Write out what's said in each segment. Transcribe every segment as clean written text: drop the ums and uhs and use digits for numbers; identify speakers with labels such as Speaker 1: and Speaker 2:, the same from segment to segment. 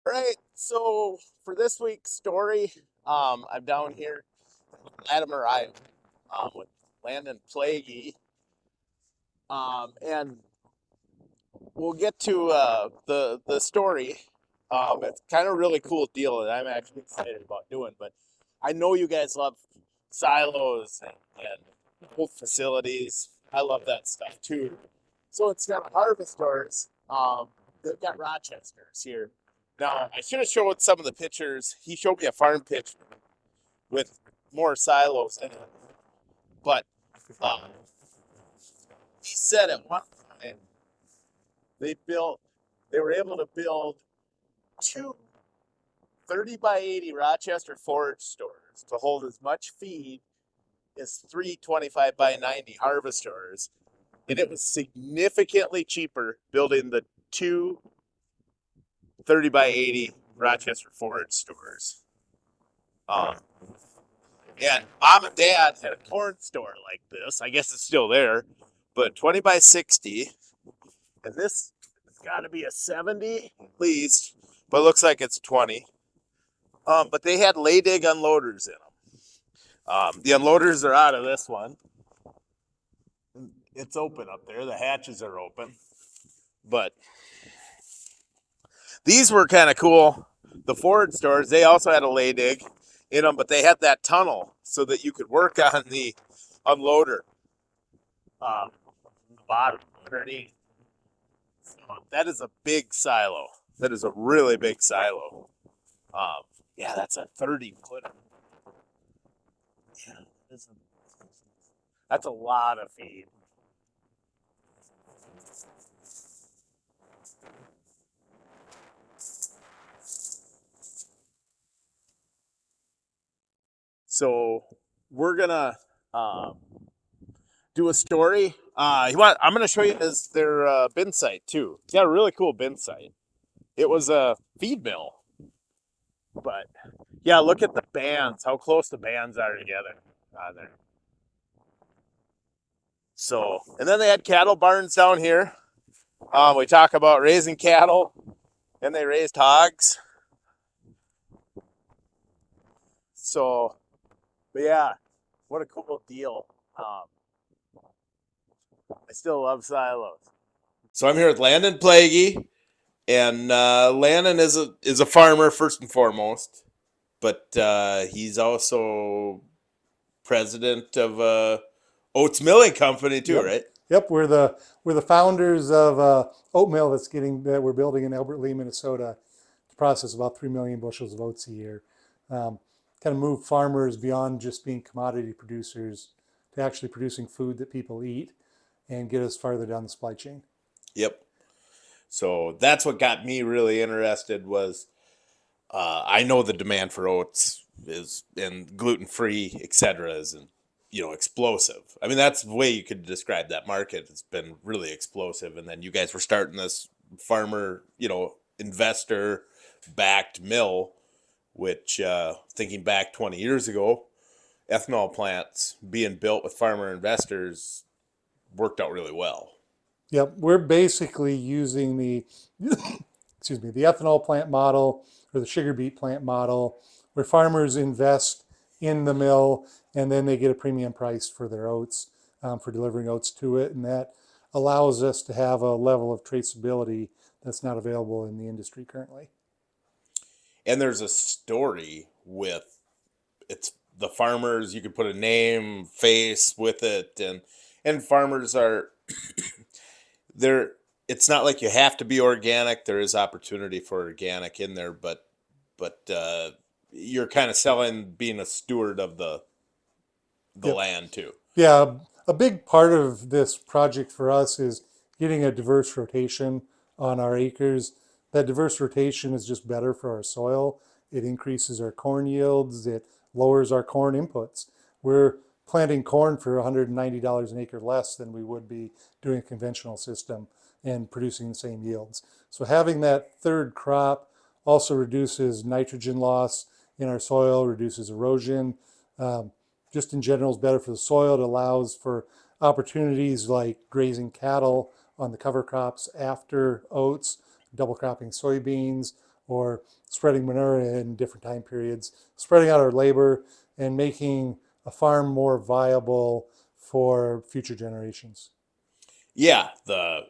Speaker 1: All right, so for this week's story, I'm down here in Latimer, Iowa, with Landon Plagge, and we'll get to the story. It's kind of a really cool deal that I'm actually excited about doing. But I know you guys love silos and old facilities. I love that stuff too. So instead of harvesters, they've got Rochesters here. Now, I should have showed some of the pictures. He showed me a farm picture with more silos in it. But he said at one time they were able to build two 30 by 80 Rochester forage stores to hold as much feed as three 25 by 90 harvesters. And it was significantly cheaper building the two 30 by 80 Rochester forage stores. And mom and dad had a corn store like this. I guess it's still there, but 20 by 60. And this has got to be a 70 at least, but it looks like it's 20. But they had lay dig unloaders in them. The unloaders are out of this one. It's open up there. The hatches are open. But these were kind of cool. The forage stores, they also had a lay dig in them, but they had that tunnel so that you could work on the unloader. The bottom underneath. So that is a big silo. That is a really big silo. Yeah, that's a 30 footer. Yeah, that's a lot of feed. So we're gonna do a story. I'm gonna show you their bin site too. It's got a really cool bin site. It was a feed mill, but yeah, look at the bands. How close the bands are together there. So, and then they had cattle barns down here. We talk about raising cattle, and they raised hogs. So, but yeah, what a cool deal. I still love silos. So I'm here with Landon Plagge, and Landon is a farmer first and foremost, but he's also president of oats milling company too,
Speaker 2: Yep.
Speaker 1: right?
Speaker 2: Yep, we're the founders of oat mill that we're building in Albert Lea, Minnesota, to process about 3 million bushels of oats a year. Kind of move farmers beyond just being commodity producers to actually producing food that people eat, and get us farther down the supply chain.
Speaker 1: Yep. So that's what got me really interested was I know the demand for oats is and gluten free, etc. is explosive. I mean, that's the way you could describe that market. It's been really explosive, and then you guys were starting this farmer, investor backed mill, which thinking back 20 years ago, ethanol plants being built with farmer investors worked out really well.
Speaker 2: Yep, we're basically using the the ethanol plant model or the sugar beet plant model, where farmers invest in the mill and then they get a premium price for their oats, for delivering oats to it, and that allows us to have a level of traceability that's not available in the industry currently.
Speaker 1: And there's a story with it's the farmers. You could put a name, face with it, and farmers are there. It's not like you have to be organic. There is opportunity for organic in there, but you're kind of selling being a steward of the
Speaker 2: Yep.
Speaker 1: land too.
Speaker 2: Yeah, a big part of this project for us is getting a diverse rotation on our acres. That diverse rotation is just better for our soil. It increases our corn yields. It lowers our corn inputs. We're planting corn for $190 an acre less than we would be doing a conventional system and producing the same yields. So having that third crop also reduces nitrogen loss in our soil, reduces erosion. Just in general is better for the soil. It allows for opportunities like grazing cattle on the cover crops after oats, double cropping soybeans, or spreading manure in different time periods, spreading out our labor and making a farm more viable for future generations.
Speaker 1: Yeah, the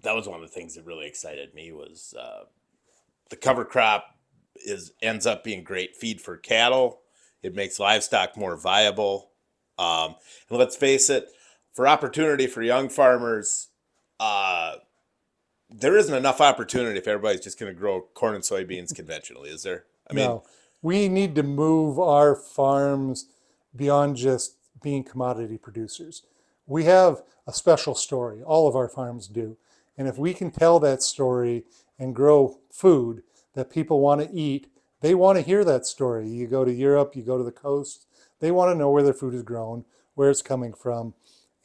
Speaker 1: that was one of the things that really excited me was the cover crop is ends up being great feed for cattle. It makes livestock more viable. And let's face it, for opportunity for young farmers, uh, there isn't enough opportunity if everybody's just going to grow corn and soybeans conventionally, is there? I mean,
Speaker 2: No, we need to move our farms beyond just being commodity producers. We have a special story. All of our farms do. And if we can tell that story and grow food that people want to eat, they want to hear that story. You go to Europe, you go to the coast, they want to know where their food is grown, where it's coming from.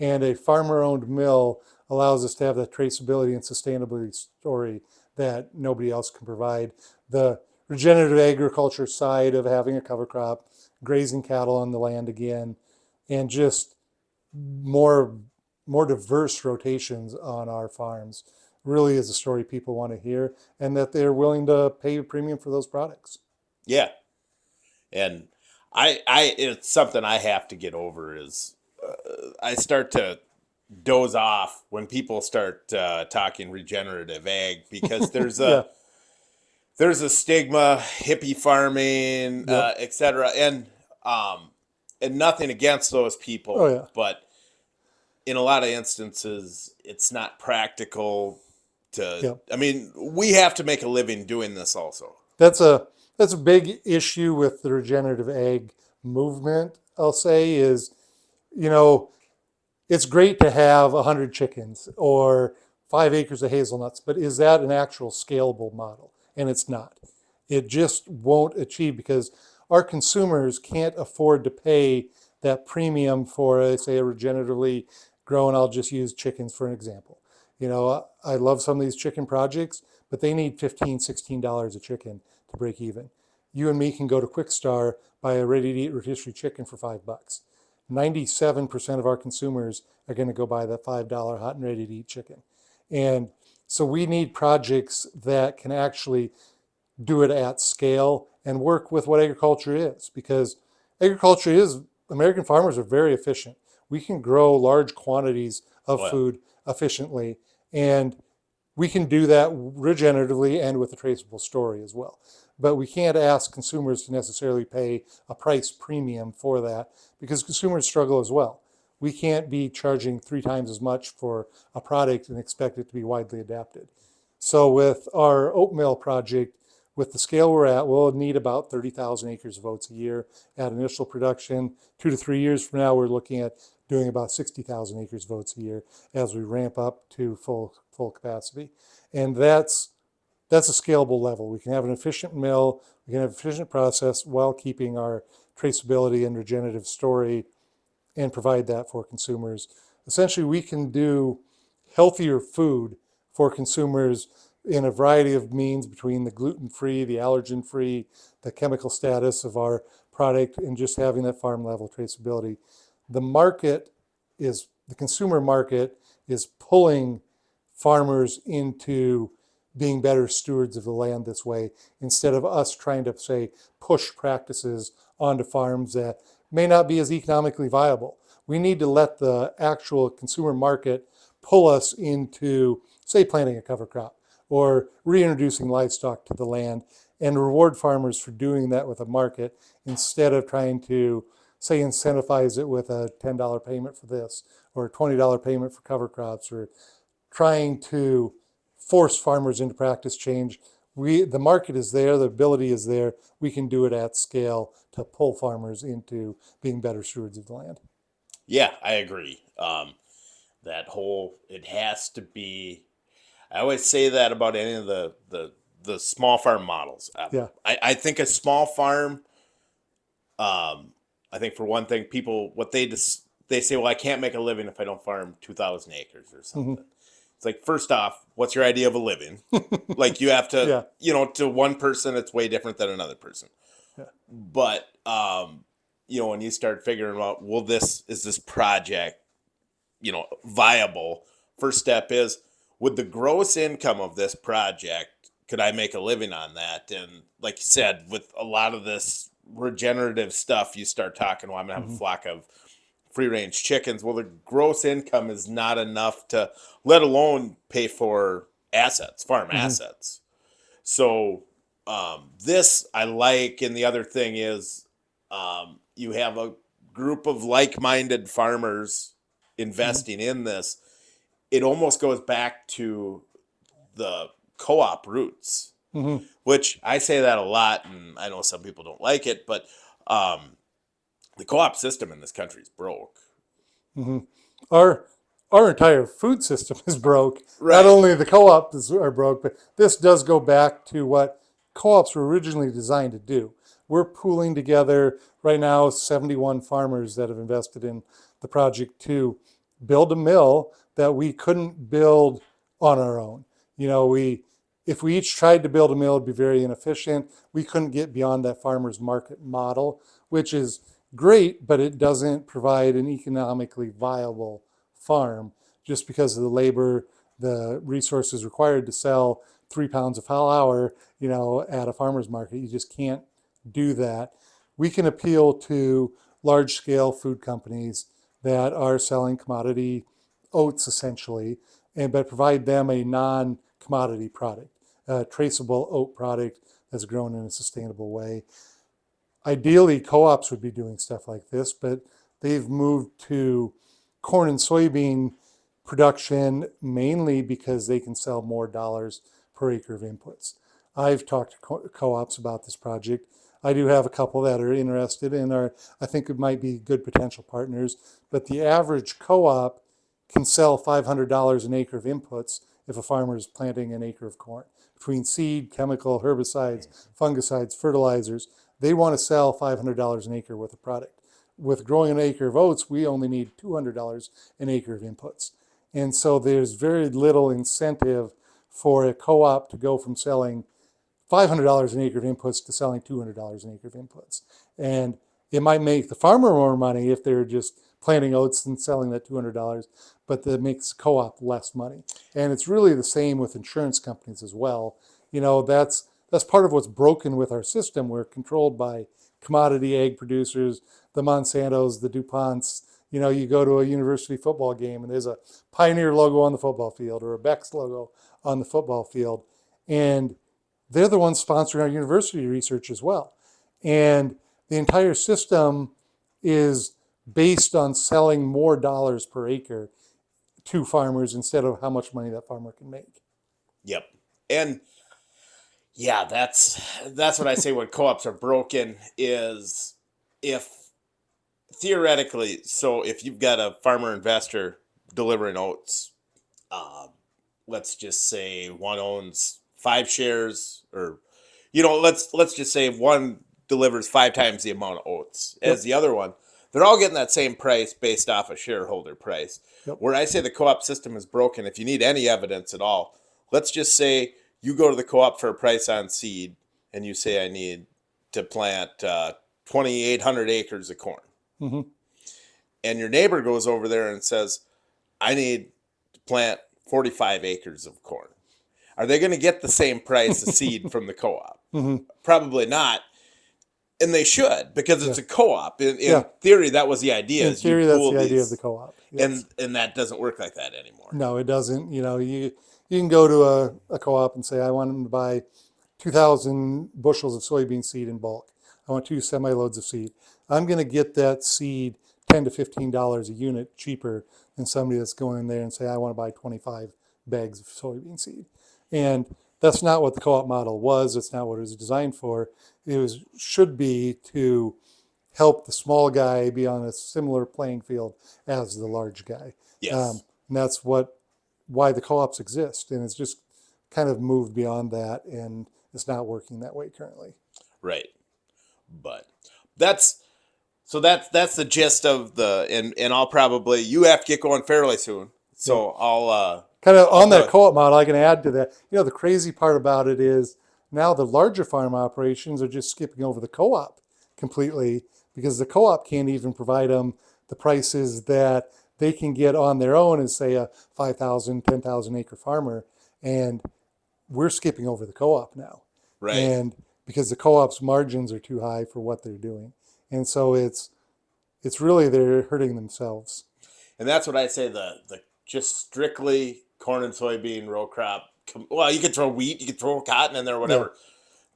Speaker 2: And a farmer owned mill allows us to have that traceability and sustainability story that nobody else can provide. The regenerative agriculture side of having a cover crop, grazing cattle on the land again, and just more more diverse rotations on our farms really is a story people want to hear, and that they're willing to pay a premium for those products.
Speaker 1: yeah. And I it's something I have to get over is I start to doze off when people start talking regenerative ag because
Speaker 2: Yeah.
Speaker 1: there's a stigma, hippie farming,
Speaker 2: Yep.
Speaker 1: etc. And nothing against those
Speaker 2: Oh
Speaker 1: people,
Speaker 2: yeah.
Speaker 1: but in a lot of instances, it's not practical to.
Speaker 2: Yep.
Speaker 1: I mean, we have to make a living doing this also.
Speaker 2: That's a big issue with the regenerative ag movement. I'll say is, you know, it's great to have 100 chickens or 5 acres of hazelnuts, but is that an actual scalable model? And it's not. It just won't achieve because our consumers can't afford to pay that premium for, say, a regeneratively grown. I'll just use chickens for an example. I love some of these chicken projects, but they need $15, $16 a chicken to break even. You and me can go to Quick Star, buy a ready-to-eat rotisserie chicken for $5. 97% of our consumers are going to go buy that $5 hot and ready to eat chicken. And so we need projects that can actually do it at scale and work with what agriculture is, because agriculture is, American farmers are very efficient. We can grow large quantities of
Speaker 1: Well,
Speaker 2: food efficiently, and we can do that regeneratively and with a traceable story as well. But we can't ask consumers to necessarily pay a price premium for that because consumers struggle as well. We can't be charging 3 times as much for a product and expect it to be widely adapted. So with our oat mill project, with the scale we're at, we'll need about 30,000 acres of oats a year at initial production. 2 to 3 years from now, we're looking at doing about 60,000 acres of oats a year as we ramp up to full capacity. And that's a scalable level. We can have an efficient mill, we can have an efficient process while keeping our traceability and regenerative story and provide that for consumers. Essentially, we can do healthier food for consumers in a variety of means between the gluten-free, the allergen-free, the chemical status of our product, and just having that farm level traceability. The market the consumer market is pulling farmers into being better stewards of the land this way, instead of us trying to, say, push practices onto farms that may not be as economically viable. We need to let the actual consumer market pull us into, say, planting a cover crop or reintroducing livestock to the land, and reward farmers for doing that with a market instead of trying to, say, incentivize it with a $10 payment for this or a $20 payment for cover crops, or trying to force farmers into practice change. The market is there, the ability is there. We can do it at scale to pull farmers into being better stewards of the land.
Speaker 1: yeah, I agree. That whole it has to be. I always say that about any of the small farm models.
Speaker 2: Yeah,
Speaker 1: I think a small farm. I think for one thing, people what they say, well, I can't make a living if I don't farm 2,000 acres or
Speaker 2: hmm
Speaker 1: something. It's like, first off, what's your idea of a living? Like, you have to,
Speaker 2: yeah,
Speaker 1: to one person, it's way different than another person.
Speaker 2: yeah,
Speaker 1: But when you start figuring out, well, is this project, viable? First step is, would the gross income of this project could I make a living on that? And like you said, with a lot of this regenerative stuff, you start talking, well, I'm gonna have a
Speaker 2: Mhm.
Speaker 1: flock of free range chickens. Well, the gross income is not enough to, let alone pay for assets, farm
Speaker 2: Mhm.
Speaker 1: assets. So this I like, and the other thing is you have a group of like-minded farmers
Speaker 2: Mhm.
Speaker 1: investing in this. It almost goes back to the co-op roots,
Speaker 2: Mhm.
Speaker 1: which I say that a lot, and I know some people don't like it, but um, the co-op system in this country is broke.
Speaker 2: Mhm. Our our entire food system is broke. Not
Speaker 1: Right.
Speaker 2: only the co-ops are broke, but this does go back to what co-ops were originally designed to do. We're pooling together right now 71 farmers that have invested in the project to build a mill that we couldn't build on our own. You know, we if we each tried to build a mill, it'd be very inefficient. We couldn't get beyond that farmers market model, which is great, but it doesn't provide an economically viable farm just because of the labor, the resources required to sell 3 pounds of flour, at a farmer's market. You just can't do that. We can appeal to large scale food companies that are selling commodity oats essentially, but provide them a non commodity product, a traceable oat product that's grown in a sustainable way. Ideally, co-ops would be doing stuff like this, but they've moved to corn and soybean production mainly because they can sell more dollars per acre of inputs. I've talked to co-ops about this project. I do have a couple that are interested and I think it might be good potential partners, but the average co-op can sell $500 an acre of inputs if a farmer is planting an acre of corn. Between seed, chemical, herbicides, fungicides, fertilizers, they want to sell $500 an acre worth of product. With growing an acre of oats, we only need $200 an acre of inputs. And so there's very little incentive for a co-op to go from selling $500 an acre of inputs to selling $200 an acre of inputs. And it might make the farmer more money if they're just planting oats and selling that $200, but that makes co-op less money. And it's really the same with insurance companies as well. That's part of what's broken with our system. We're controlled by commodity ag producers, the Monsantos, the DuPonts. You go to a university football game and there's a Pioneer logo on the football field or a Beck's logo on the football field. And they're the ones sponsoring our university research as well. And the entire system is based on selling more dollars per acre to farmers instead of how much money that farmer can make.
Speaker 1: Yep. And yeah, that's what I say when co-ops are broken is, if theoretically, so if you've got a farmer investor delivering oats, um, let's just say one owns 5 shares, or let's just say one delivers 5 times the amount of oats as
Speaker 2: Yep.
Speaker 1: the other one. They're all getting that same price based off a shareholder price.
Speaker 2: Yep.
Speaker 1: Where I say the co-op system is broken, if you need any evidence at all, let's just say you go to the co-op for a price on seed and you say I need to plant 2,800 acres of corn,
Speaker 2: Mm-hmm.
Speaker 1: and your neighbor goes over there and says I need to plant 45 acres of corn. Are they going to get the same price of seed from the co-op?
Speaker 2: Mm-hmm.
Speaker 1: Probably not. And they should, because it's
Speaker 2: Yeah.
Speaker 1: a co-op. In
Speaker 2: Yeah.
Speaker 1: theory, that was the idea,
Speaker 2: In
Speaker 1: is you
Speaker 2: theory, that's
Speaker 1: pool
Speaker 2: the idea of the
Speaker 1: these,
Speaker 2: co-op.
Speaker 1: and
Speaker 2: Yes.
Speaker 1: that doesn't work like that anymore.
Speaker 2: No, it doesn't. You can go to a co-op and say, I want them to buy 2,000 bushels of soybean seed in bulk. I want 2 semi-loads of seed. I'm going to get that seed $10 to $15 a unit cheaper than somebody that's going in there and say, I want to buy 25 bags of soybean seed. And that's not what the co-op model was. It's not what it was designed for. Should be to help the small guy be on a similar playing field as the large guy.
Speaker 1: Yes,
Speaker 2: And that's why the co-ops exist. And it's just kind of moved beyond that, and it's not working that way currently.
Speaker 1: right. But that's that's the gist of the, and I'll probably, you have to get going fairly soon.
Speaker 2: Yep.
Speaker 1: So I'll
Speaker 2: Kind of
Speaker 1: I'll
Speaker 2: on that
Speaker 1: go.
Speaker 2: co-op model, I can add to that. The crazy part about it is now the larger farm operations are just skipping over the co-op completely because the co-op can't even provide them the prices that they can get on their own as say a 5,000, 10,000 acre farmer. And we're skipping over the co-op now.
Speaker 1: Right.
Speaker 2: And because the co-op's margins are too high for what they're doing. And so it's really they're hurting themselves.
Speaker 1: And that's what I say, the just strictly corn and soybean row crop. Well, you could throw wheat, you could throw cotton in there,
Speaker 2: Yeah.
Speaker 1: whatever.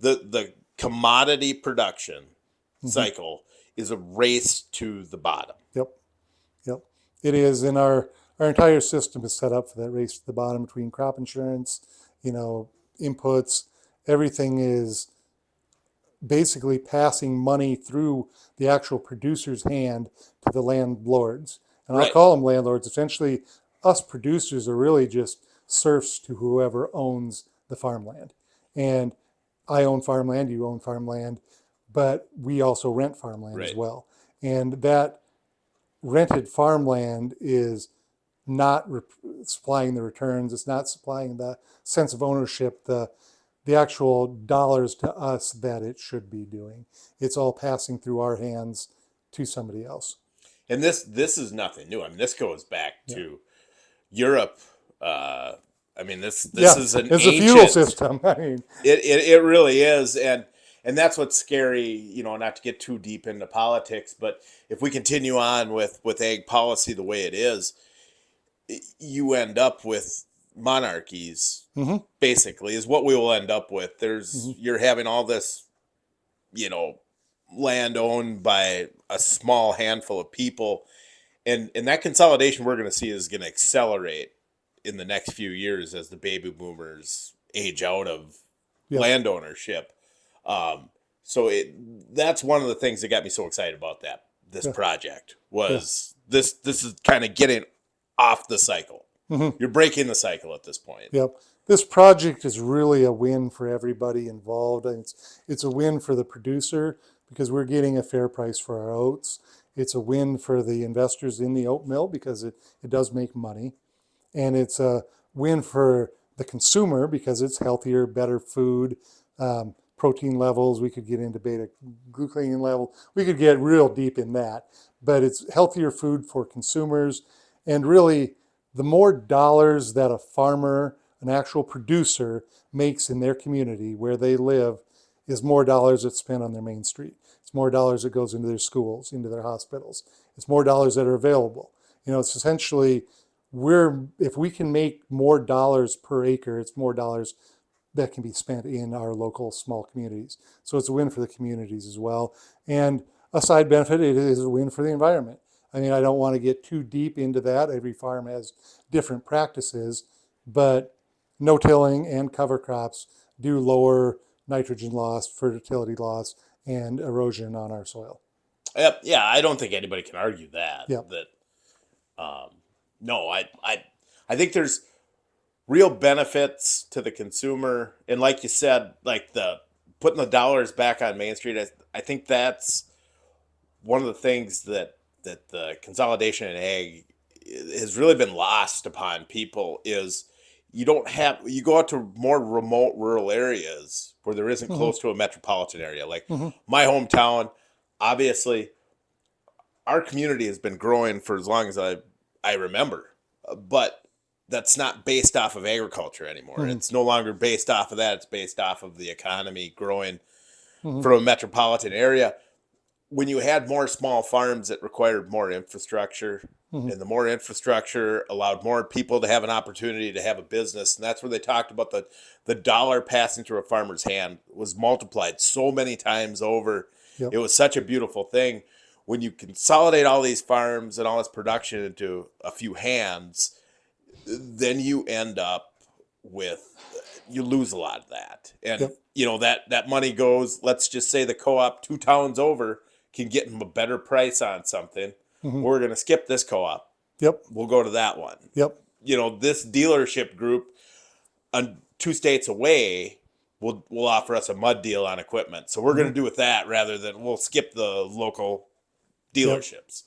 Speaker 1: The commodity production cycle is a race to the bottom.
Speaker 2: Yep. Yep. It is. And our entire system is set up for that race to the bottom between crop insurance, inputs. Everything is basically passing money through the actual producer's hand to the landlords. And I'll
Speaker 1: Right.
Speaker 2: call them landlords. Essentially, us producers are really just serfs to whoever owns the farmland. And I own farmland, you own farmland, but we also rent farmland as
Speaker 1: Right.
Speaker 2: well. And that rented farmland is not supplying the returns. It's not supplying the sense of ownership, the actual dollars to us that it should be doing. It's all passing through our hands to somebody else.
Speaker 1: And this is nothing new. I mean, this goes back
Speaker 2: Yeah.
Speaker 1: to Europe. I mean, this
Speaker 2: Yeah,
Speaker 1: is an
Speaker 2: it's a
Speaker 1: ancient
Speaker 2: feudal system. I mean,
Speaker 1: It really is, and that's what's scary. Not to get too deep into politics, but if we continue on with ag policy the way it is, you end up with monarchies. Basically, is what we will end up with. You're having all this, land owned by a small handful of people, and that consolidation we're going to see is going to accelerate in the next few years as the baby boomers age out of
Speaker 2: yeah,
Speaker 1: land ownership. So that's one of the things that got me so excited about this
Speaker 2: Yeah.
Speaker 1: project was this is kind of getting off the cycle. You're breaking the cycle at this point.
Speaker 2: Yep. This project is really a win for everybody involved. And it's a win for the producer because we're getting a fair price for our oats. It's a win for the investors in the oat mill because it does make money. And it's a win for the consumer because it's healthier, better food, protein levels. We could get into beta glucan level. We could get real deep in that. But it's healthier food for consumers. And really, the more dollars that a farmer, an actual producer, makes in their community where they live is more dollars that's spent on their main street. It's more dollars that goes into their schools, into their hospitals. It's more dollars that are available. It's essentially if we can make more dollars per acre, it's more dollars that can be spent in our local small communities. So it's a win for the communities as well. And a side benefit, it is a win for the environment. I mean, I don't want to get too deep into that. Every farm has different practices, but no-tilling and cover crops do lower nitrogen loss, fertility loss, and erosion on our soil.
Speaker 1: Yep. Yeah, I don't think anybody can argue that.
Speaker 2: Yep.
Speaker 1: No, I think there's real benefits to the consumer, and like you said, like the putting the dollars back on Main Street. I think that's one of the things that the consolidation in ag has really been lost upon people is you go out to more remote rural areas where there isn't close to a metropolitan area. Like my hometown, obviously, our community has been growing for as long as I remember, but that's not based off of agriculture anymore. It's no longer based off of that. It's based off of the economy growing from a metropolitan area. When you had more small farms that required more infrastructure, and the more infrastructure allowed more people to have an opportunity to have a business, and that's where they talked about the dollar passing through a farmer's hand was multiplied so many times over.
Speaker 2: Yep.
Speaker 1: It was such a beautiful thing. When you consolidate all these farms and all this production into a few hands, then you end up you lose a lot of that. And, that money goes, let's just say the co-op 2 towns over can get them a better price on something. We're going to skip this co-op.
Speaker 2: Yep.
Speaker 1: We'll go to that one.
Speaker 2: Yep.
Speaker 1: This dealership group 2 states away will offer us a mud deal on equipment. So we're going to do with that rather than we'll skip the local dealerships.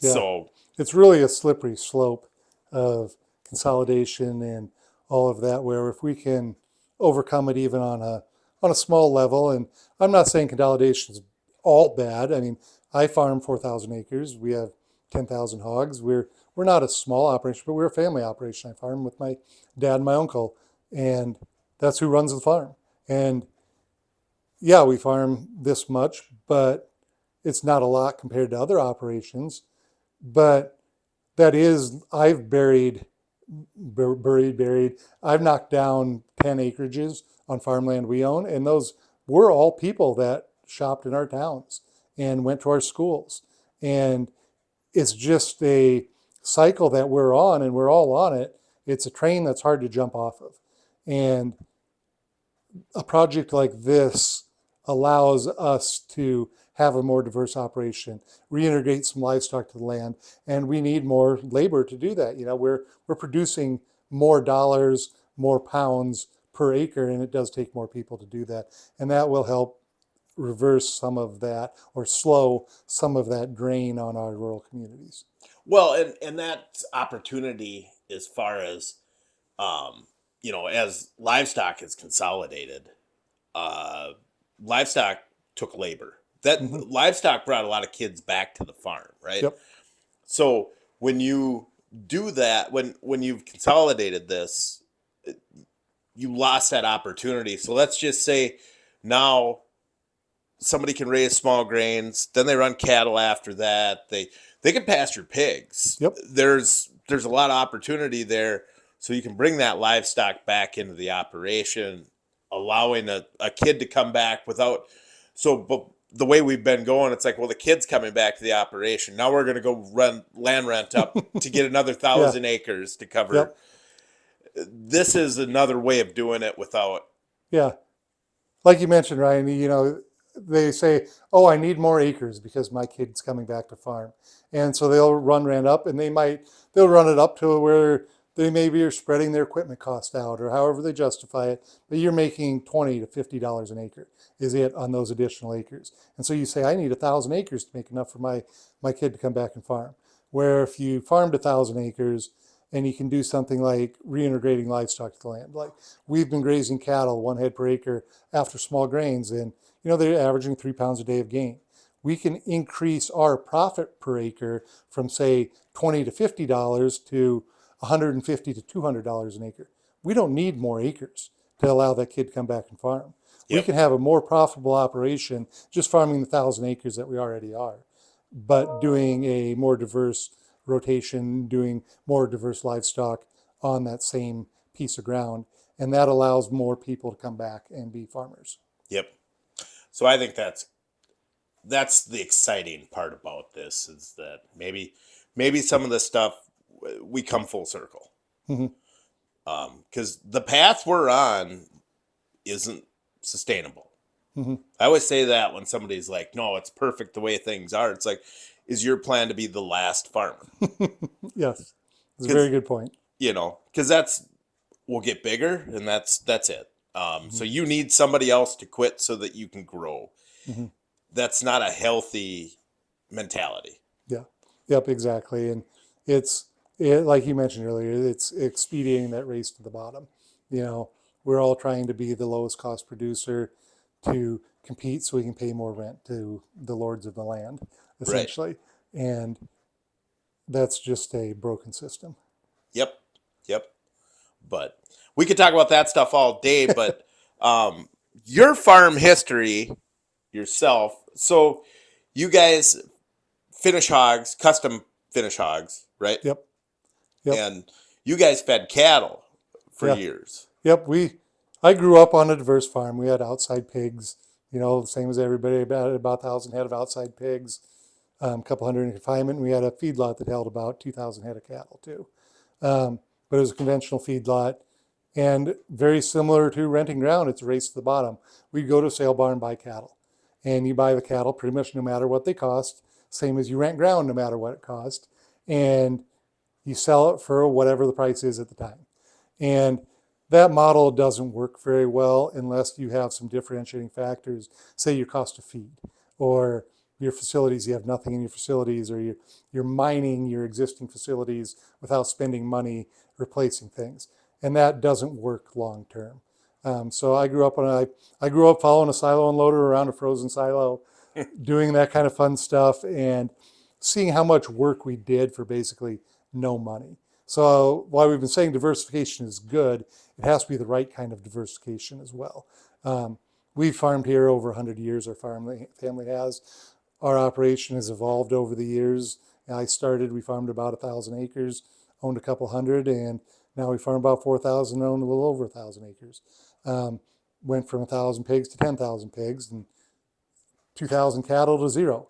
Speaker 2: Yeah.
Speaker 1: So
Speaker 2: it's really a slippery slope of consolidation and all of that, where if we can overcome it even on a small level, and I'm not saying consolidation is all bad. I mean, I farm 4,000 acres. We have 10,000 hogs. We're not a small operation, but we're a family operation. I farm with my dad and my uncle. And that's who runs the farm. And yeah, we farm this much, but it's not a lot compared to other operations. But that is, I've buried. I've knocked down 10 acreages on farmland we own, and those were all people that shopped in our towns and went to our schools. And it's just a cycle that we're on, and we're all on it. It's a train that's hard to jump off of. And a project like this allows us to have a more diverse operation, reintegrate some livestock to the land, and we need more labor to do that. We're producing more dollars, more pounds per acre, and it does take more people to do that. And that will help reverse some of that or slow some of that drain on our rural communities.
Speaker 1: Well, and that opportunity as far as as livestock is consolidated, uh, livestock took labor.
Speaker 2: Mm-hmm.
Speaker 1: That livestock brought a lot of kids back to the farm, right?
Speaker 2: Yep.
Speaker 1: So when you do that, when you've consolidated this, you lost that opportunity. So let's just say now somebody can raise small grains, then they run cattle after that. They can pasture pigs.
Speaker 2: Yep.
Speaker 1: There's a lot of opportunity there. So you can bring that livestock back into the operation, allowing a kid to come back without but the way we've been going, it's like, well, the kid's coming back to the operation. Now we're going to go run land rent up to get another 1,000 acres to cover.
Speaker 2: Yep.
Speaker 1: This is another way of doing it without.
Speaker 2: Yeah. Like you mentioned, Ryan, they say, oh, I need more acres because my kid's coming back to farm. And so they'll run rent up, and they'll run it up to where they maybe are spreading their equipment cost out or however they justify it, but you're making $20 to $50 an acre is it on those additional acres. And so you say, I need 1,000 acres to make enough for my kid to come back and farm. Where if you farmed 1,000 acres and you can do something like reintegrating livestock to the land, like we've been grazing cattle 1 head per acre after small grains, and they're averaging 3 pounds a day of gain. We can increase our profit per acre from say $20 to $50 to $150 to $200 an acre. We don't need more acres to allow that kid to come back and farm.
Speaker 1: Yep.
Speaker 2: We can have a more profitable operation just farming the 1,000 acres that we already are, but doing a more diverse rotation, doing more diverse livestock on that same piece of ground. And that allows more people to come back and be farmers.
Speaker 1: Yep. So I think that's the exciting part about this, is that maybe some of the stuff we come full circle.
Speaker 2: Mm-hmm.
Speaker 1: Because the path we're on isn't sustainable.
Speaker 2: Mm-hmm.
Speaker 1: I always say that when somebody's like, no, it's perfect the way things are. It's like, is your plan to be the last farmer?
Speaker 2: Yes, that's a very good point.
Speaker 1: Because we'll get bigger, and that's it. So you need somebody else to quit so that you can grow.
Speaker 2: Mm-hmm.
Speaker 1: That's not a healthy mentality.
Speaker 2: Yeah. Yep, exactly. And like you mentioned earlier, it's expediting that race to the bottom. We're all trying to be the lowest cost producer to compete so we can pay more rent to the lords of the land, essentially. Right. And that's just a broken system.
Speaker 1: Yep. But we could talk about that stuff all day, but your farm history yourself. So you guys finish hogs, custom finish hogs, right?
Speaker 2: Yep.
Speaker 1: And you guys fed cattle for years.
Speaker 2: Yep. I grew up on a diverse farm. We had outside pigs, same as everybody, about 1,000 head of outside pigs, a couple hundred in confinement. And we had a feedlot that held about 2,000 head of cattle too. But it was a conventional feedlot, and very similar to renting ground. It's a race to the bottom. We'd go to a sale barn and buy cattle, and you buy the cattle pretty much no matter what they cost, same as you rent ground no matter what it cost, and you sell it for whatever the price is at the time. And that model doesn't work very well unless you have some differentiating factors, say your cost of feed, or your facilities, you have nothing in your facilities, or you're mining your existing facilities without spending money replacing things. And that doesn't work long term. So I grew up following a silo unloader around a frozen silo, doing that kind of fun stuff, and seeing how much work we did for basically no money. So while we've been saying diversification is good, it has to be the right kind of diversification as well. We've farmed here over 100 years, our family has. Our operation has evolved over the years. We farmed about 1,000 acres, owned a couple hundred, and now we farm about 4,000, own a little over 1,000 acres. Went from 1,000 pigs to 10,000 pigs, and 2,000 cattle to zero.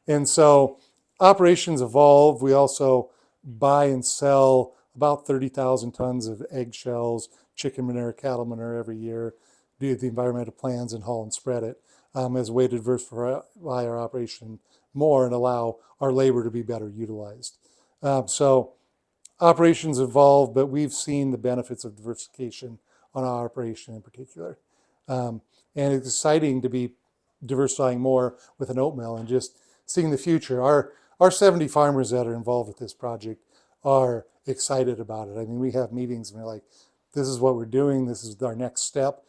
Speaker 2: And so operations evolve. We also buy and sell about 30,000 tons of eggshells, chicken manure, cattle manure every year, do the environmental plans and haul and spread it as a way to diversify our operation more and allow our labor to be better utilized. So operations evolve, but we've seen the benefits of diversification on our operation in particular. And it's exciting to be diversifying more with an oat mill and just seeing the future. Our 70 farmers that are involved with this project are excited about it. I mean, we have meetings and we're like, this is what we're doing. This is our next step.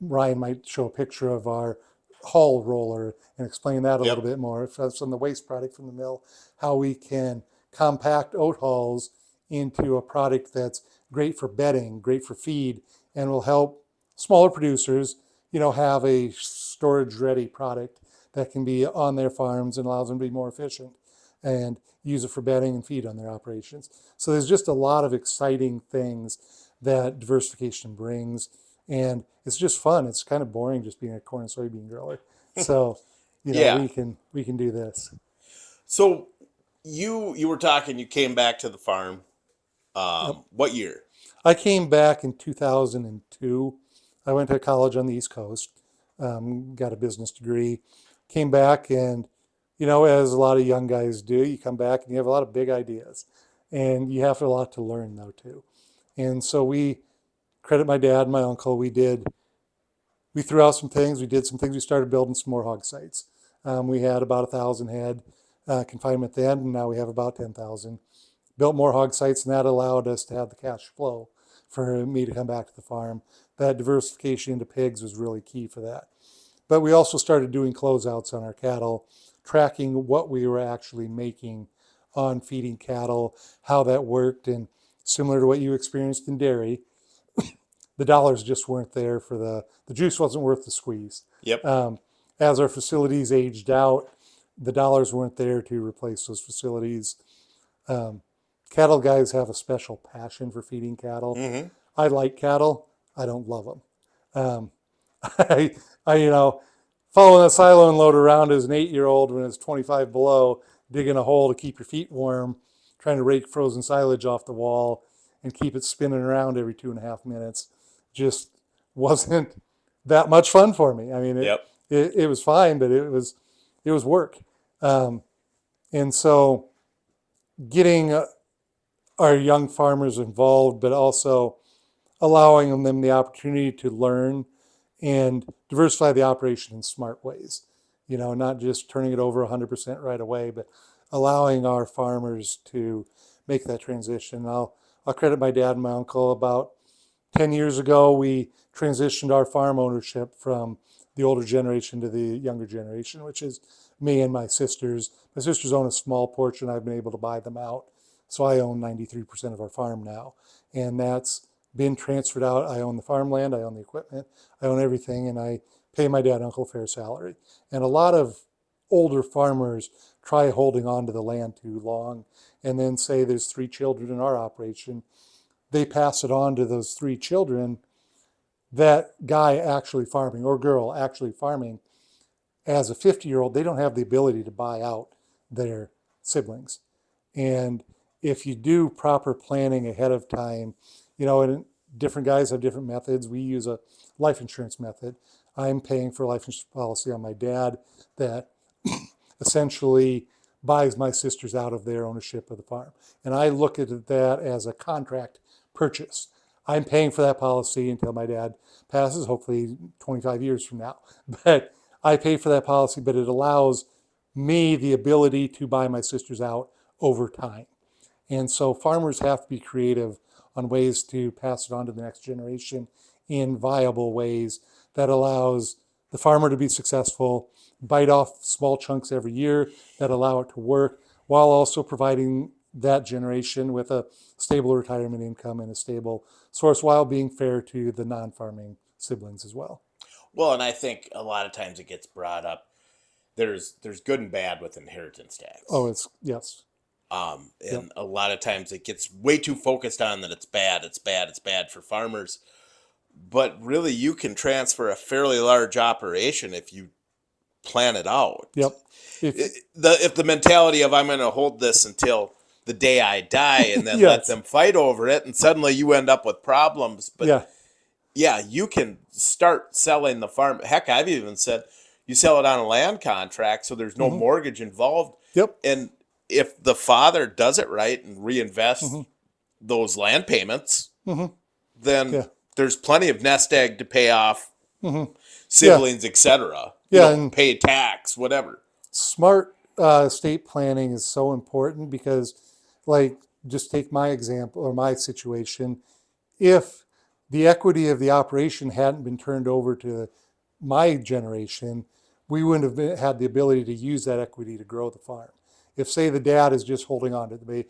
Speaker 2: Ryan might show a picture of our hull roller and explain that a little bit more. From the waste product from the mill, how we can compact oat hulls into a product that's great for bedding, great for feed, and will help smaller producers, have a storage ready product that can be on their farms and allows them to be more efficient and use it for bedding and feed on their operations. So there's just a lot of exciting things that diversification brings, and it's just fun. It's kind of boring just being a corn and soybean grower. So,
Speaker 1: Yeah.
Speaker 2: we can do this.
Speaker 1: So you were talking, you came back to the farm.
Speaker 2: Yep.
Speaker 1: What year?
Speaker 2: I came back in 2002. I went to college on the East Coast, got a business degree, came back, and as a lot of young guys do, you come back and you have a lot of big ideas, and you have a lot to learn though too. And so we credit my dad and my uncle. We threw out some things. We did some things. We started building some more hog sites. We had about 1,000 head confinement then, and now we have about 10,000. Built more hog sites, and that allowed us to have the cash flow for me to come back to the farm. That diversification into pigs was really key for that. But we also started doing closeouts on our cattle, tracking what we were actually making on feeding cattle, how that worked, and similar to what you experienced in dairy, the dollars just weren't there for the juice wasn't worth the squeeze.
Speaker 1: Yep.
Speaker 2: As our facilities aged out, the dollars weren't there to replace those facilities. Cattle guys have a special passion for feeding cattle.
Speaker 1: Mm-hmm.
Speaker 2: I like cattle. I don't love them. Following a silo and load around as an 8-year-old when it's 25 below, digging a hole to keep your feet warm, trying to rake frozen silage off the wall and keep it spinning around every 2.5 minutes, just wasn't that much fun for me. I mean, it was fine, but it was work. And so getting our young farmers involved, but also allowing them the opportunity to learn and diversify the operation in smart ways. Not just turning it over 100% right away, but allowing our farmers to make that transition. I'll credit my dad and my uncle. About 10 years ago, we transitioned our farm ownership from the older generation to the younger generation, which is me and my sisters. My sisters own a small portion. I've been able to buy them out. So I own 93% of our farm now. And that's been transferred out. I own the farmland, I own the equipment, I own everything, and I pay my dad and uncle a fair salary. And a lot of older farmers try holding on to the land too long and then say there's 3 children in our operation. They pass it on to those 3 children. That guy actually farming or girl actually farming, as a 50-year-old, they don't have the ability to buy out their siblings. And if you do proper planning ahead of time, and different guys have different methods. We use a life insurance method. I'm paying for a life insurance policy on my dad that essentially buys my sisters out of their ownership of the farm. And I look at that as a contract purchase. I'm paying for that policy until my dad passes, hopefully 25 years from now. But I pay for that policy, but it allows me the ability to buy my sisters out over time. And so farmers have to be creative on ways to pass it on to the next generation in viable ways that allows the farmer to be successful, bite off small chunks every year that allow it to work, while also providing that generation with a stable retirement income and a stable source while being fair to the non-farming siblings as well.
Speaker 1: Well, and I think a lot of times it gets brought up. There's good and bad with inheritance
Speaker 2: Oh,
Speaker 1: tax.
Speaker 2: it's yes. Yep.
Speaker 1: And a lot of times it gets way too focused on that it's bad, it's bad, it's bad for farmers. But really, you can transfer a fairly large operation if you plan it out.
Speaker 2: Yep. If
Speaker 1: If the mentality of I'm going to hold this until the day I die and then let
Speaker 2: yes.
Speaker 1: them fight over it, and suddenly you end up with problems. But
Speaker 2: Yeah.
Speaker 1: yeah, you can start selling the farm. Heck, I've even said you sell it on a land contract, so there's no
Speaker 2: Hmm.
Speaker 1: mortgage involved.
Speaker 2: Yep.
Speaker 1: And if the father does it right and
Speaker 2: Hmm.
Speaker 1: reinvests those land payments,
Speaker 2: Hmm.
Speaker 1: then
Speaker 2: Yeah.
Speaker 1: there's plenty of nest egg to pay off
Speaker 2: Hmm. Yeah.
Speaker 1: siblings, etc. You
Speaker 2: Yeah.
Speaker 1: know,
Speaker 2: And
Speaker 1: pay tax, whatever.
Speaker 2: smart estate planning is so important because, like, just take my example or my situation. If the equity of the operation hadn't been turned over to my generation, we wouldn't have had the ability to use that equity to grow the farm. If, say, the dad is just holding on to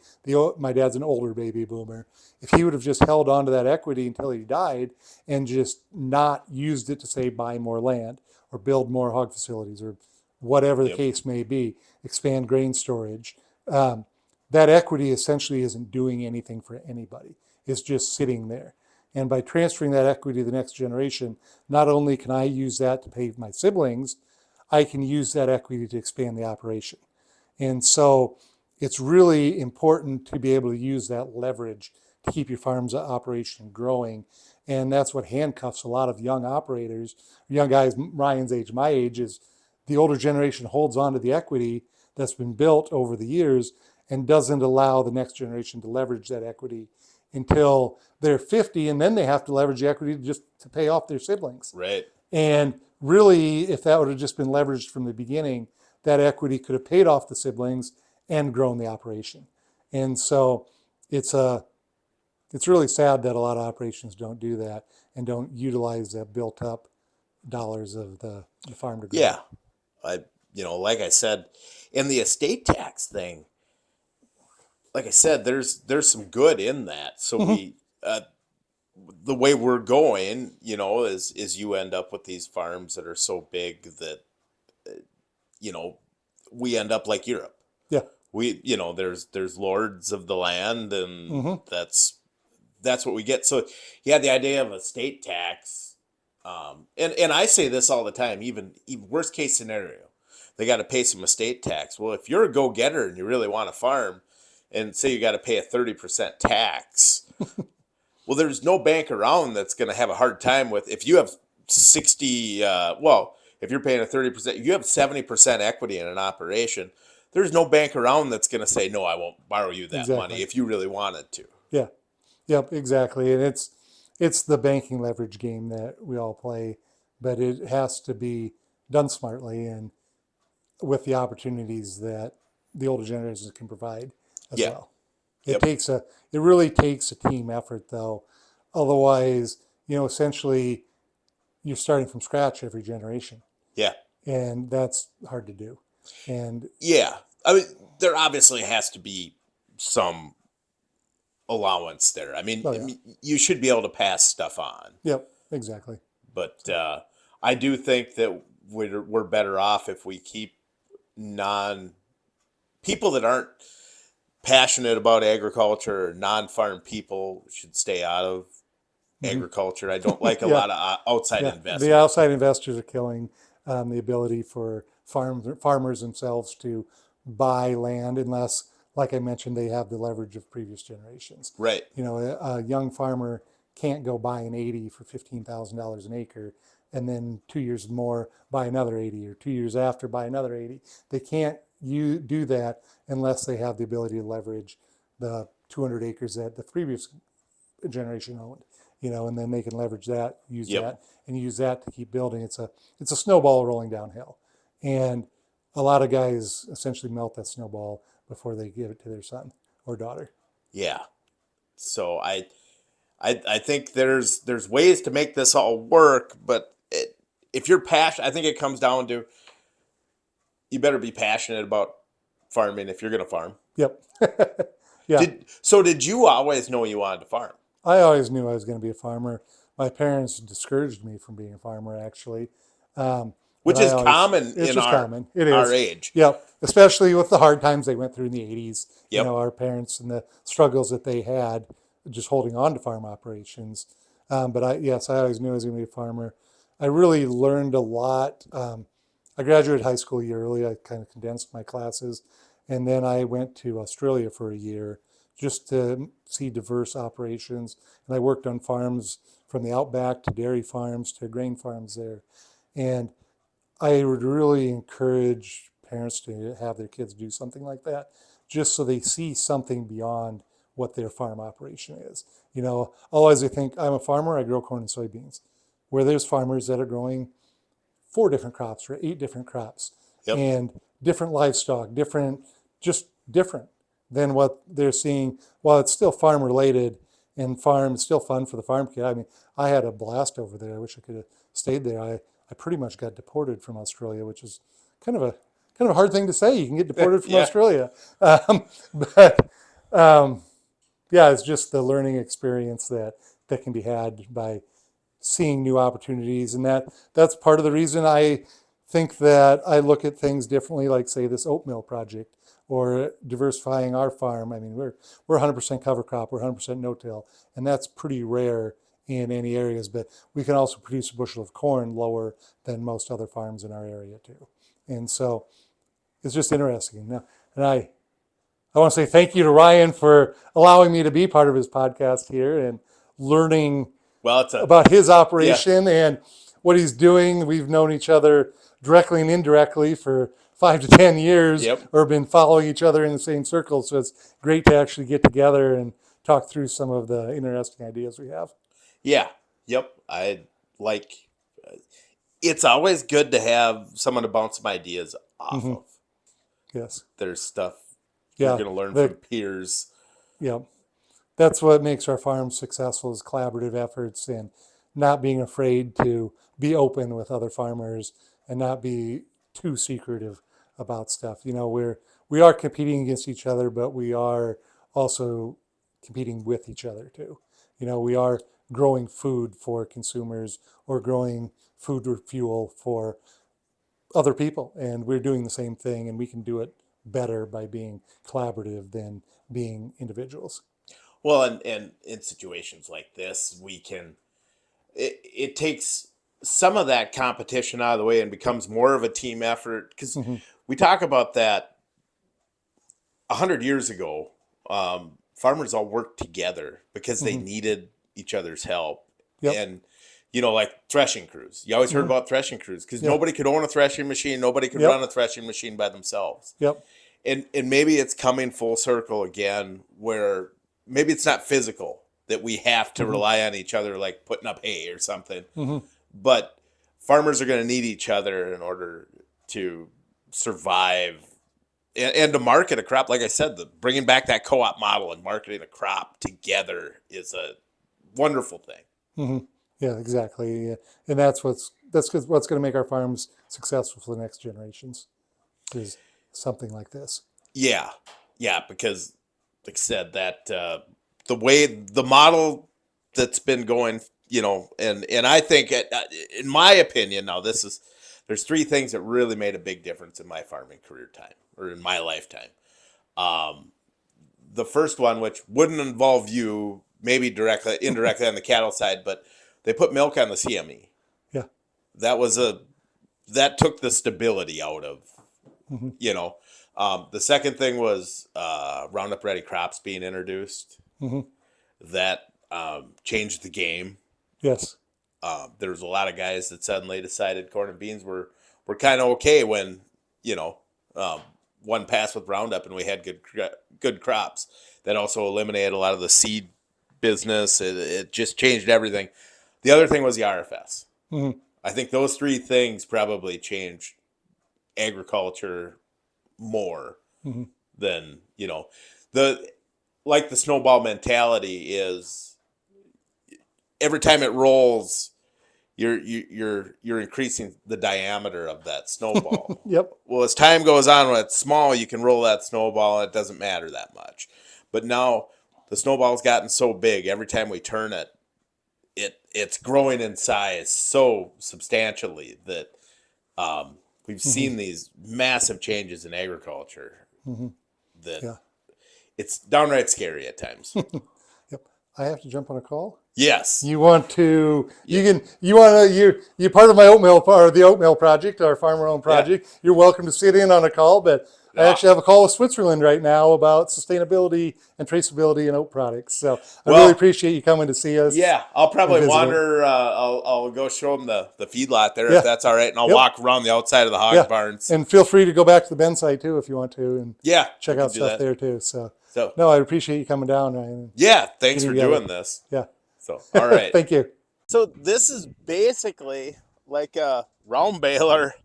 Speaker 2: my dad's an older baby boomer. If he would have just held on to that equity until he died and just not used it to, say, buy more land or build more hog facilities or whatever the
Speaker 1: Yep.
Speaker 2: case may be, expand grain storage, um, that equity essentially isn't doing anything for anybody. It's just sitting there. And by transferring that equity to the next generation, not only can I use that to pay my siblings, I can use that equity to expand the operation. And so it's really important to be able to use that leverage to keep your farm's operation growing. And that's what handcuffs a lot of young operators, young guys Ryan's age, my age, is the older generation holds on to the equity that's been built over the years and doesn't allow the next generation to leverage that equity until they're 50, and then they have to leverage the equity just to pay off their siblings.
Speaker 1: Right.
Speaker 2: And really, if that would have just been leveraged from the beginning, that equity could have paid off the siblings and grown the operation. And so it's a it's really sad that a lot of operations don't do that and don't utilize that built up dollars of the farm to grow.
Speaker 1: Yeah. Like I said, in the estate tax thing, like I said, there's some good in that. So
Speaker 2: Mhm.
Speaker 1: the way we're going, is you end up with these farms that are so big that you know we end up like Europe.
Speaker 2: Yeah.
Speaker 1: There's lords of the land, and
Speaker 2: Hmm.
Speaker 1: that's what we get. So yeah, the idea of a state tax, and I say this all the time, even worst case scenario, they got to pay some estate tax. Well, if you're a go getter and you really want to farm, and say you got to pay a 30% tax, well, there's no bank around that's going to have a hard time with if you have 60. If you're paying a 30%, you have 70% equity in an operation. There's no bank around that's going to say no. I won't borrow you that money
Speaker 2: Exactly.
Speaker 1: if you really wanted to.
Speaker 2: Yeah. Yep. Exactly. And it's the banking leverage game that we all play, but it has to be done smartly and with the opportunities that the older generations can provide as
Speaker 1: Yeah.
Speaker 2: well.
Speaker 1: Yep.
Speaker 2: It really takes a team effort though. Otherwise, essentially you're starting from scratch every generation,
Speaker 1: Yeah.
Speaker 2: and that's hard to do. And
Speaker 1: Yeah. I mean, there obviously has to be some allowance there.
Speaker 2: oh yeah,
Speaker 1: You should be able to pass stuff on,
Speaker 2: yep, exactly.
Speaker 1: but
Speaker 2: So
Speaker 1: I do think that we're better off if we keep non people that aren't passionate about agriculture or non-farm people should stay out of
Speaker 2: mhm.
Speaker 1: agriculture. I don't like a
Speaker 2: Yeah,
Speaker 1: lot of outside
Speaker 2: yeah. The
Speaker 1: investment.
Speaker 2: outside investors are killing the ability for farmers themselves to buy land unless, like I mentioned, they have the leverage of previous generations.
Speaker 1: Right.
Speaker 2: A young farmer can't go buy an 80 for $15,000 an acre and then 2 years more buy another 80 or 2 years after buy another 80. They can't do that unless they have the ability to leverage the 200 acres that the previous generation owned, and then they can leverage that,
Speaker 1: Yep.
Speaker 2: use that to keep building. It's a snowball rolling downhill, and a lot of guys essentially melt that snowball before they give it to their son or daughter.
Speaker 1: Yeah. So I think there's ways to make this all work, but if you're passionate, I think it comes down to you better be passionate about farming if you're going to farm.
Speaker 2: Yep. Yeah.
Speaker 1: Did you always know you wanted to farm?
Speaker 2: I always knew I was going to be a farmer. My parents discouraged me from being a farmer, actually. But
Speaker 1: Which
Speaker 2: I
Speaker 1: is
Speaker 2: always,
Speaker 1: common
Speaker 2: it's
Speaker 1: in
Speaker 2: just common. It
Speaker 1: our
Speaker 2: is.
Speaker 1: age.
Speaker 2: Yep. Especially with the hard times they went through in the 80s,
Speaker 1: Yep.
Speaker 2: our parents and the struggles that they had just holding on to farm operations. But yes, I always knew I was going to be a farmer. I really learned a lot. I graduated high school a year early. I kind of condensed my classes. And then I went to Australia for a year just to see diverse operations. And I worked on farms from the outback to dairy farms to grain farms there. And I would really encourage parents to have their kids do something like that, just so they see something beyond what their farm operation is. Otherwise they think, I'm a farmer, I grow corn and soybeans. Where there's farmers that are growing 4 different crops or 8 different crops
Speaker 1: Yep.
Speaker 2: and different livestock, just different than what they're seeing. While it's still farm related and farm, it's still fun for the farm kid. I mean, I had a blast over there. I wish I could have stayed there. I pretty much got deported from Australia, which is kind of a hard thing to say. You can get deported from
Speaker 1: Yeah.
Speaker 2: Australia, but yeah, it's just the learning experience that can be had by seeing new opportunities, and that's part of the reason I think that I look at things differently, like say this oat mill project or diversifying our farm. I mean, we're 100% cover crop, we're 100% no-till, and that's pretty rare in any areas, but we can also produce a bushel of corn lower than most other farms in our area too. And so it's just interesting. Now, and I want to say thank you to Ryan for allowing me to be part of his podcast here and learning
Speaker 1: Well, it's a
Speaker 2: about his
Speaker 1: yeah.
Speaker 2: operation and what he's doing. We've known each other directly and indirectly for 5 to 10 years,
Speaker 1: Yep.
Speaker 2: or been following each other in the same circles. So it's great to actually get together and talk through some of the interesting ideas we have.
Speaker 1: Yeah. Yep. I like. It's always good to have someone to bounce some ideas off
Speaker 2: Hmm.
Speaker 1: of.
Speaker 2: Yes.
Speaker 1: There's stuff you're
Speaker 2: Yeah.
Speaker 1: going to learn from peers.
Speaker 2: Yeah. That's what makes our farm successful, is collaborative efforts and not being afraid to be open with other farmers and not be too secretive about stuff. We are competing against each other, but we are also competing with each other too. We are growing food for consumers or growing food or fuel for other people, and we're doing the same thing, and we can do it better by being collaborative than being individuals.
Speaker 1: Well, and in situations like this, we can. It takes some of that competition out of the way and becomes more of a team effort, because
Speaker 2: Hmm.
Speaker 1: we talk about that 100 years ago. Farmers all worked together because they
Speaker 2: Hmm.
Speaker 1: needed each other's help,
Speaker 2: Yep.
Speaker 1: and like threshing crews. You always heard
Speaker 2: Hmm.
Speaker 1: about threshing crews because
Speaker 2: Yeah.
Speaker 1: nobody could own a threshing machine, nobody could run
Speaker 2: Yep.
Speaker 1: a threshing machine by themselves.
Speaker 2: Yep.
Speaker 1: And maybe it's coming full circle again, where maybe it's not physical that we have to
Speaker 2: Hmm.
Speaker 1: rely on each other, like putting up hay or something,
Speaker 2: Hmm.
Speaker 1: but farmers are going to need each other in order to survive and to market a crop. Like I said, bringing back that co-op model and marketing a crop together is a wonderful thing.
Speaker 2: Hmm. Yeah, exactly. Yeah. And what's going to make our farms successful for the next generations is something like this.
Speaker 1: Yeah, yeah, because like I said, that the way the model that's been going, and I think, in my opinion, now there's 3 things that really made a big difference in my farming career time or in my lifetime. Um, the first one, which wouldn't involve you, maybe directly, indirectly on the cattle side, but they put milk on the CME.
Speaker 2: Yeah.
Speaker 1: That was that took the stability out of,
Speaker 2: Hmm.
Speaker 1: you know. The second thing was Roundup Ready crops being introduced.
Speaker 2: Hmm.
Speaker 1: That changed the game.
Speaker 2: Yes.
Speaker 1: There was a lot of guys that suddenly decided corn and beans were kind of okay when, you know, um, one pass with Roundup and we had good crops. That also eliminated a lot of the seed business. It just changed everything. The other thing was the RFS.
Speaker 2: Hmm.
Speaker 1: I think those 3 things probably changed agriculture more
Speaker 2: Hmm.
Speaker 1: than, the like the snowball mentality is every time it rolls, you're increasing the diameter of that snowball.
Speaker 2: Yep.
Speaker 1: Well, as time goes on, when it's small, you can roll that snowball and it doesn't matter that much. But now the snowball's gotten so big, every time we turn it, it's growing in size so substantially that we've seen these massive changes in agriculture that
Speaker 2: Yeah.
Speaker 1: it's downright scary at times.
Speaker 2: Yep. I have to jump on a call.
Speaker 1: Yes.
Speaker 2: You want to,
Speaker 1: Yeah.
Speaker 2: you're part of my oatmeal, or the oatmeal project, our farmer owned
Speaker 1: Yeah.
Speaker 2: project. You're welcome to sit in on a call, but I
Speaker 1: Yeah.
Speaker 2: actually have a call with Switzerland right now about sustainability and traceability in oat products. So I really
Speaker 1: Well,
Speaker 2: appreciate you coming to see us
Speaker 1: yeah, I'll
Speaker 2: and
Speaker 1: probably
Speaker 2: visiting.
Speaker 1: wander. I'll go show them the feedlot there if
Speaker 2: Yeah.
Speaker 1: that's all right, and I'll
Speaker 2: Yep.
Speaker 1: walk around the outside of the hog
Speaker 2: Yeah.
Speaker 1: barns.
Speaker 2: And feel free to go back to the Ben site too if you want to and
Speaker 1: Yeah, we
Speaker 2: check
Speaker 1: can
Speaker 2: out
Speaker 1: do
Speaker 2: stuff
Speaker 1: that.
Speaker 2: there too. So,
Speaker 1: So,
Speaker 2: no, I appreciate you coming down, Ryan, and
Speaker 1: yeah, thanks
Speaker 2: getting
Speaker 1: for
Speaker 2: together.
Speaker 1: doing this.
Speaker 2: Yeah.
Speaker 1: So, all right.
Speaker 2: Thank you.
Speaker 1: So this is basically like a round baler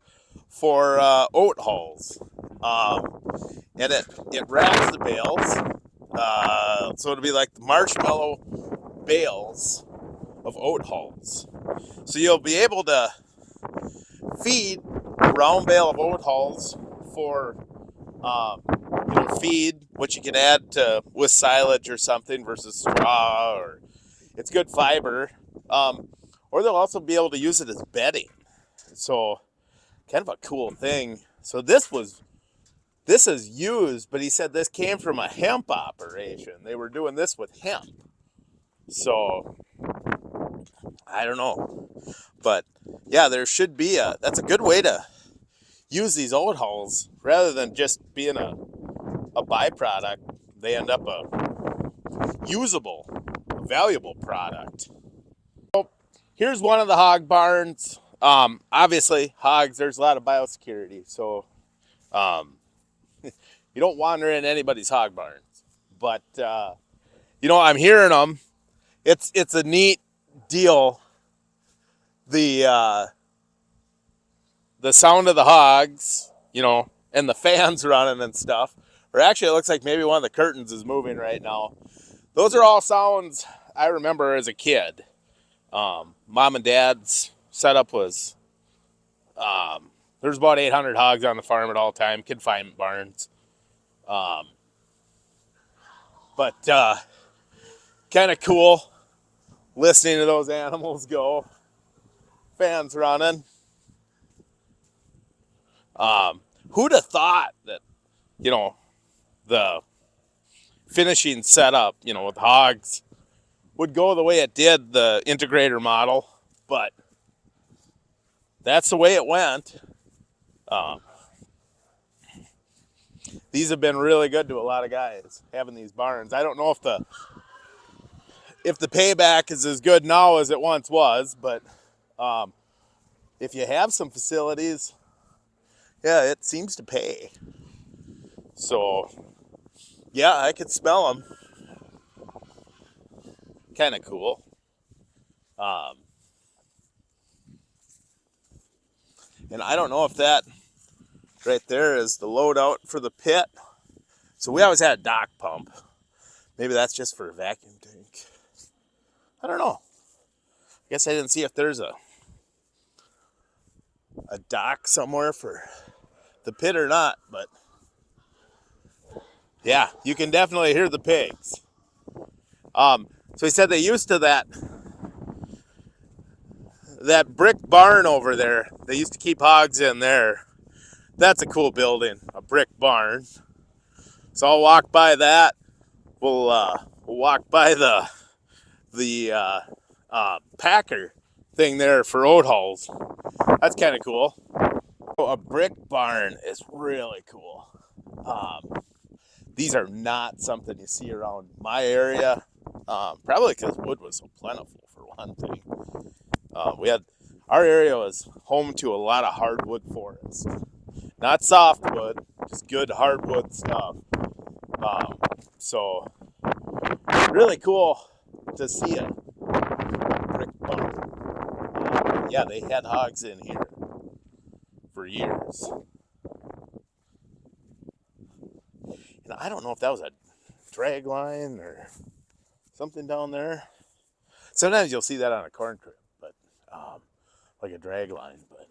Speaker 1: for oat hulls, and it wraps the bales. So it'll be like the marshmallow bales of oat hulls. So you'll be able to feed a round bale of oat hulls for feed, which you can add to with silage or something versus straw, or it's good fiber. Or they'll also be able to use it as bedding. So kind of a cool thing. So this is used, but he said this came from a hemp operation. They were doing this with hemp. So I don't know. But yeah, there should be that's a good way to use these oat hulls rather than just being a byproduct. They end up a usable, valuable product. So here's one of the hog barns. Obviously, hogs, there's a lot of biosecurity. So you don't wander in anybody's hog barns. But, I'm hearing them. It's a neat deal. The sound of the hogs, and the fans running and stuff. Or actually, it looks like maybe one of the curtains is moving right now. Those are all sounds I remember as a kid. Mom and Dad's setup was there's about 800 hogs on the farm at all time, confinement barns. But kind of cool listening to those animals go. Fans running. Who'd have thought that, the finishing setup, with hogs would go the way it did, the integrator model, but that's the way it went. These have been really good to a lot of guys having these barns. I don't know if the payback is as good now as it once was, but if you have some facilities, yeah, it seems to pay. So yeah, I could smell them. Kind of cool. And I don't know if that right there is the loadout for the pit. So we always had a dock pump. Maybe that's just for a vacuum tank. I don't know. I guess I didn't see if there's a dock somewhere for the pit or not, but yeah, you can definitely hear the pigs. So he said they used to that brick barn over there. They used to keep hogs in there. That's a cool building, a brick barn. So I'll walk by that. We'll walk by the packer thing there for oat hulls. That's kind of cool. So a brick barn is really cool. These are not something you see around my area. Probably because wood was so plentiful, for one thing. Our area was home to a lot of hardwood forest. Not softwood, just good hardwood stuff. So really cool to see a brick barn. Yeah, they had hogs in here for years. And I don't know if that was a drag line or something down there. Sometimes you'll see that on a corn crib, but like a drag line. But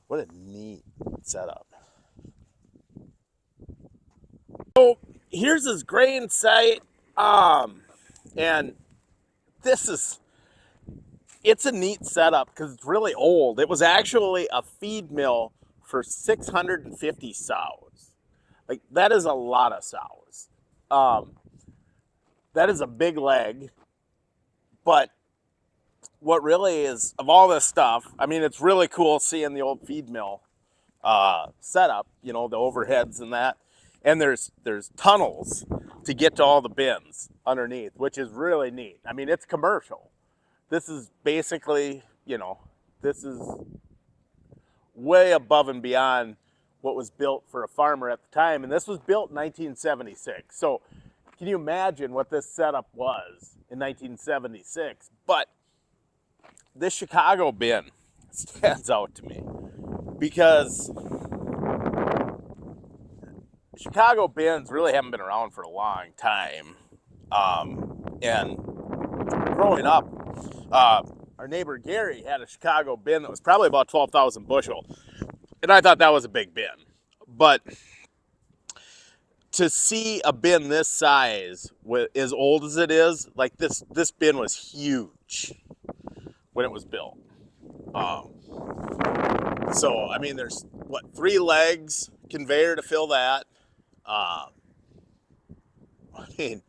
Speaker 1: what a neat setup. So here's his grain site, and this is, it's a neat setup because it's really old. It was actually a feed mill for 650 sows. Like, that is a lot of sows. That is a big leg. But what really is, of all this stuff, I mean, it's really cool seeing the old feed mill setup, you know, the overheads and that. And there's tunnels to get to all the bins underneath, which is really neat. I mean, it's commercial. This is basically, you know, this is way above and beyond what was built for a farmer at the time. And this was built in 1976. So can you imagine what this setup was in 1976? But this Chicago bin stands out to me because Chicago bins really haven't been around for a long time. And growing up, our neighbor Gary had a Chicago bin that was probably about 12,000 bushel. And I thought that was a big bin. But to see a bin this size, as old as it is, like this bin was huge when it was built. So, I mean, there's, what, 3 legs, conveyor to fill that. I mean,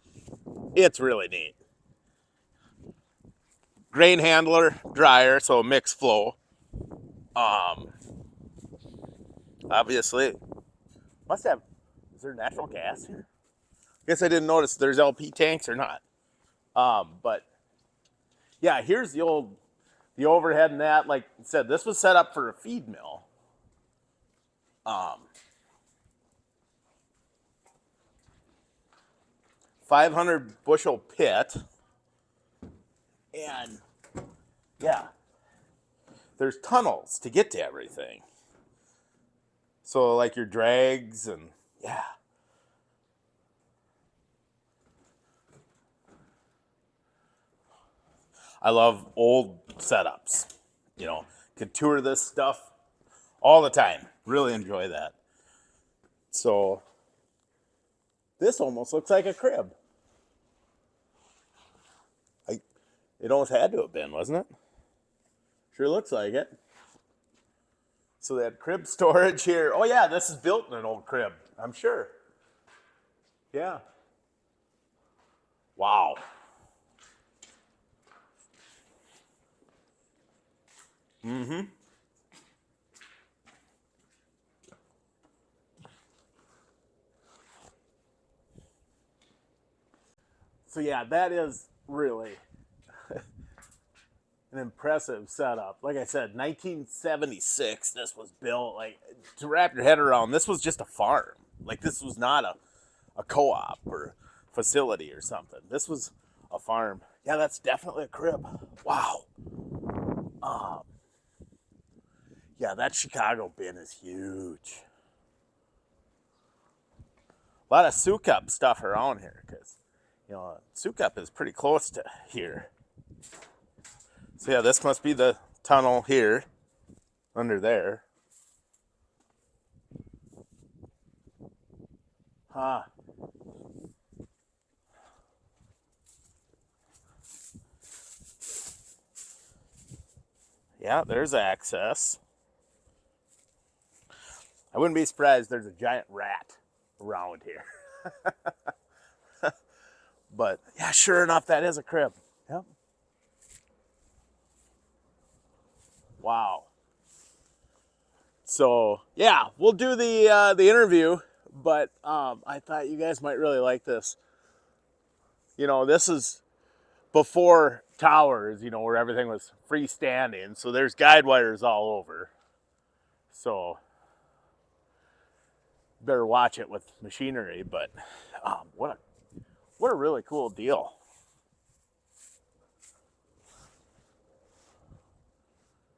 Speaker 1: it's really neat. Grain handler, dryer, so a mixed flow. Obviously, must have, is there natural gas here? I guess I didn't notice if there's LP tanks or not. But yeah, here's the overhead and that. Like I said, this was set up for a feed mill. 500 bushel pit. And yeah, there's tunnels to get to everything. So like your drags and yeah. I love old setups. You know, could tour this stuff all the time. Really enjoy that. So this almost looks like a crib. It almost had to have been, wasn't it? Sure looks like it. So they had crib storage here. Oh yeah, this is built in an old crib, I'm sure. Yeah. Wow. Mm-hmm. So yeah, that is really an impressive setup. Like I said, 1976 this was built. Like, to wrap your head around, this was just a farm. Like, this was not a co-op or facility or something. This was a farm. Yeah, that's definitely a crib. Wow. Yeah, that Chicago bin is huge. A lot of Sukup stuff around here because, you know, Sukup is pretty close to here. So yeah, this must be the tunnel here, under there. Huh. Yeah, there's access. I wouldn't be surprised there's a giant rat around here. But yeah, sure enough, that is a crib. Yep. Wow. So yeah, we'll do the interview, but I thought you guys might really like this. You know, this is before towers, you know, where everything was freestanding. So there's guide wires all over. So better watch it with machinery. But what a really cool deal.